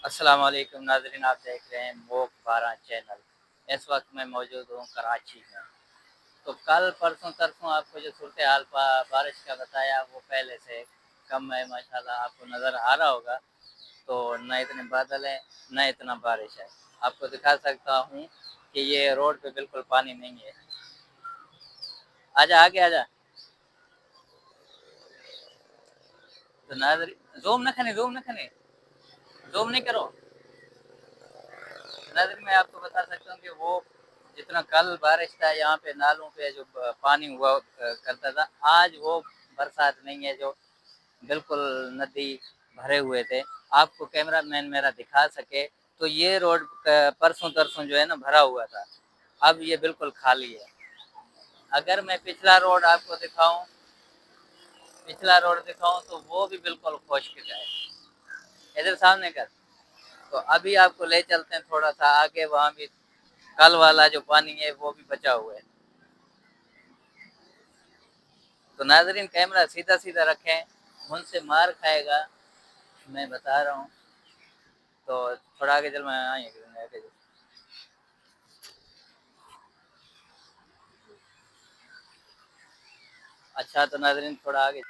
अस्सलाम वालेकुम नाज़रीन, आप देख रहे हैं मोक 12 चैनल। इस वक्त मैं मौजूद हूँ कराची में। तो कल परसों तरसों आपको जो सूरत हाल बारिश का बताया वो पहले से कम है माशाल्लाह, आपको नज़र आ रहा होगा। तो न इतने बादल हैं न इतना बारिश है। आपको दिखा सकता हूँ कि ये रोड पे बिल्कुल पानी नहीं है। आजा आगे आजा। तो नाज़रीन जूम नहीं करो। नाज़रीन मैं आपको बता सकता हूँ कि वो जितना कल बारिश था यहाँ पे नालों पे जो पानी हुआ करता था, आज वो बरसात नहीं है जो बिल्कुल नदी भरे हुए थे। आपको कैमरामैन मेरा दिखा सके तो ये रोड परसों तरसों जो है ना भरा हुआ था, अब ये बिल्कुल खाली है। अगर मैं पिछला रोड दिखाऊं तो वो भी बिल्कुल खुश्क है। इधर सामने कर। तो अभी आपको ले चलते हैं थोड़ा सा आगे, वहां भी कल वाला जो पानी है वो भी बचा हुआ है। तो नाजरीन कैमरा सीधा सीधा रखें, मुझसे मार खाएगा, मैं बता रहा हूँ। तो थोड़ा आगे चल, मैं आगे चल। अच्छा तो नाजरीन थोड़ा आगे।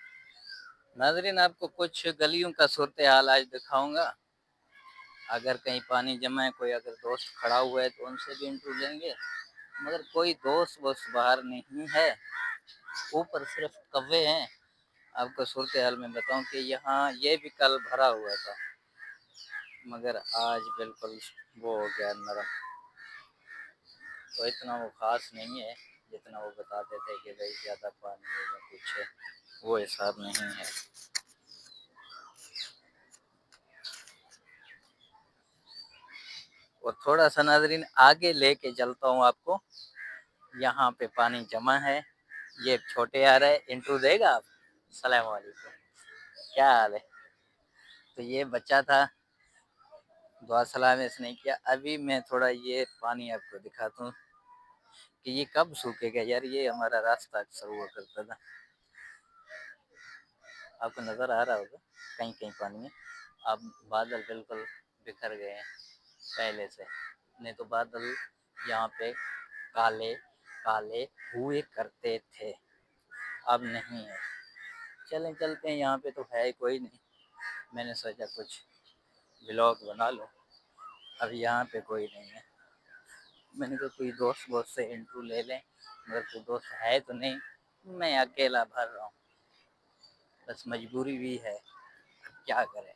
नाजरीन आपको कुछ गलियों का सूरत हाल आज दिखाऊंगा। अगर कहीं पानी जमा है, कोई अगर दोस्त खड़ा हुआ है तो उनसे भी इंटरव्यू लेंगे, मगर कोई दोस्त वोस्त बाहर नहीं है, ऊपर सिर्फ कव्वे हैं। आपको सूरत हाल में बताऊं कि यहाँ ये भी कल भरा हुआ था, मगर आज बिल्कुल वो हो गया नरम। तो इतना वो खास नहीं है जितना वो बताते थे कि भाई ज़्यादा पानी है या कुछ है, वो हिसाब नहीं है। और थोड़ा सा नाजरीन आगे लेके चलता हूँ आपको। यहाँ पे पानी जमा है, ये छोटे आ रहे इंट्रो देगा आप। सलाम वालेकुम, क्या हाल है? तो ये बच्चा था, दुआ सलाम इसने किया। अभी मैं थोड़ा ये पानी आपको दिखाता हूँ कि ये कब सूखेगा यार। ये हमारा रास्ता अक्सर हुआ करता था, आपको नज़र आ रहा होगा कहीं कहीं पानी है। अब बादल बिल्कुल बिखर गए हैं पहले से, नहीं तो बादल यहाँ पे काले काले हुए करते थे, अब नहीं है। चलें चलते हैं, यहाँ पे तो है कोई नहीं। मैंने सोचा कुछ व्लॉग बना लो, अब यहाँ पे कोई नहीं है। मैंने कहा कोई दोस्त वोस्त से इंटरव्यू ले लें, मगर कोई दोस्त है तो नहीं, मैं अकेला भर रहा हूँ। बस मजबूरी भी है, अब क्या करें।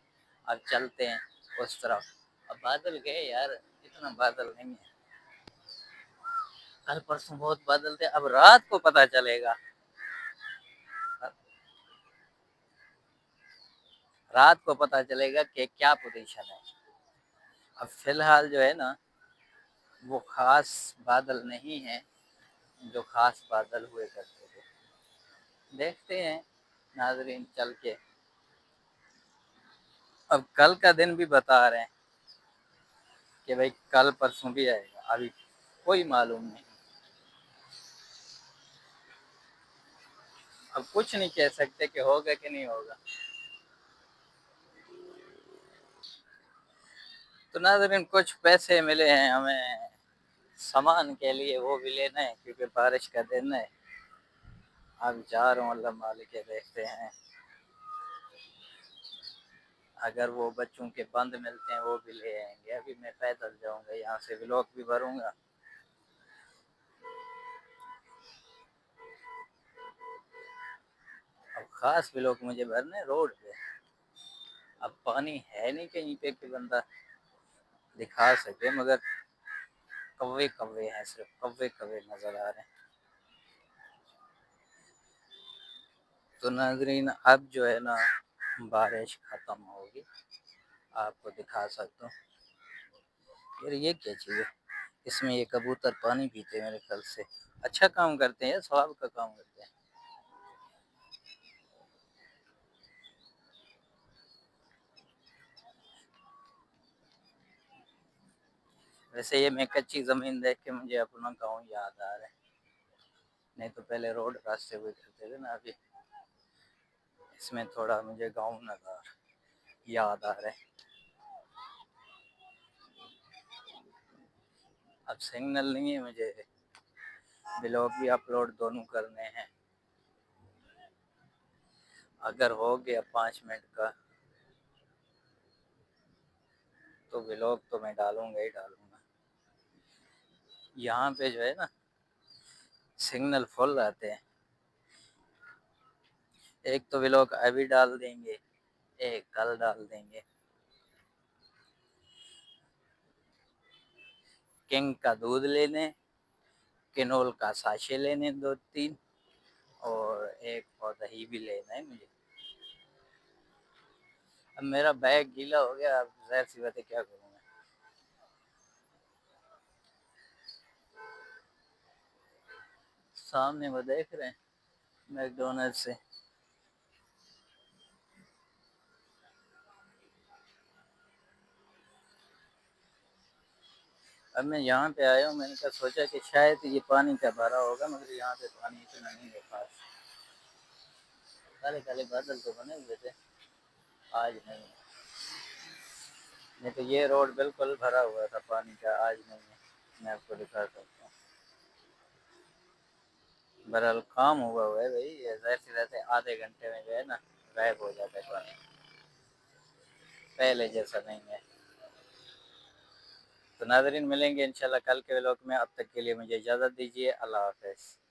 अब चलते हैं उस तरफ। अब बादल गए यार, इतना बादल नहीं है। कल परसों बहुत बादल थे, अब रात को पता चलेगा। रात को पता चलेगा कि क्या पोजीशन है। अब फिलहाल जो है ना, वो खास बादल नहीं है जो खास बादल हुए करते थे। देखते हैं नाजरीन चल के। अब कल का दिन भी बता रहे हैं कि भाई कल परसों भी आएगा, अभी कोई मालूम नहीं। अब कुछ नहीं कह सकते कि होगा कि नहीं होगा। तो नाजरीन कुछ पैसे मिले हैं हमें सामान के लिए, वो भी लेना है क्योंकि बारिश का दिन है। अब जा रहा हूँ, अल्लाह मालिक है, देखते हैं। अगर वो बच्चों के बंद मिलते हैं वो भी ले आएंगे। अभी मैं पैदल जाऊंगा, यहाँ से व्लॉग भी भरूंगा। अब खास व्लॉग मुझे भरने रोड पे। अब पानी है नहीं कहीं पे कि बंदा दिखा सके, मगर कव्वे कव्वे हैं, सिर्फ कव्वे कव्वे नजर आ रहे हैं। तो नाजरीन अब जो है ना बारिश खत्म होगी, आपको दिखा सकता हूँ। यार ये क्या चीज़ है, इसमें ये कबूतर पानी पीते हैं मेरे ख्याल से। अच्छा काम करते हैं, सवाब का काम करते हैं। वैसे ये मैं कच्ची ज़मीन देख के मुझे अपना गाँव याद आ रहा है, नहीं तो पहले रोड रास्ते हुए करते थे ना। अभी इसमें थोड़ा मुझे गाँव नज़र याद आ रहा है। अब सिग्नल नहीं है, मुझे ब्लॉग भी अपलोड दोनों करने हैं। अगर हो गया 5 मिनट का तो ब्लॉग तो मैं डालूंगा ही डालूंगा। यहाँ पे जो है ना सिग्नल फुल रहते हैं। एक तो व्लॉग अभी डाल देंगे, एक कल डाल देंगे। किंग का दूध लेने, किनोल का साशे लेने 2-3, और एक और दही भी लेना है मुझे। अब मेरा बैग गीला हो गया, अब ज़ाहिर सी बात है क्या करूँ मैं। सामने वो देख रहे हैं मैकडोनल्ड से। अब मैं यहाँ पे आया हूँ, मैंने कहा सोचा कि शायद ये पानी का भरा होगा, मगर यहाँ पे पानी इतना नहीं है खास। काले काले बादल तो बने हुए थे, आज नहीं है। नहीं तो ये रोड बिल्कुल भरा हुआ था पानी का, आज नहीं है। मैं आपको दिखा सकता हूँ। बहरहाल काम हुआ है भाई, ये ज़ाहिर सी बात है आधे घंटे में जो है ना गायब हो जाता है पानी, पहले जैसा नहीं है। तो नाज़रीन मिलेंगे इंशाल्लाह कल के व्लॉग में, अब तक के लिए मुझे इजाज़त दीजिए। अल्लाह हाफ़िज़।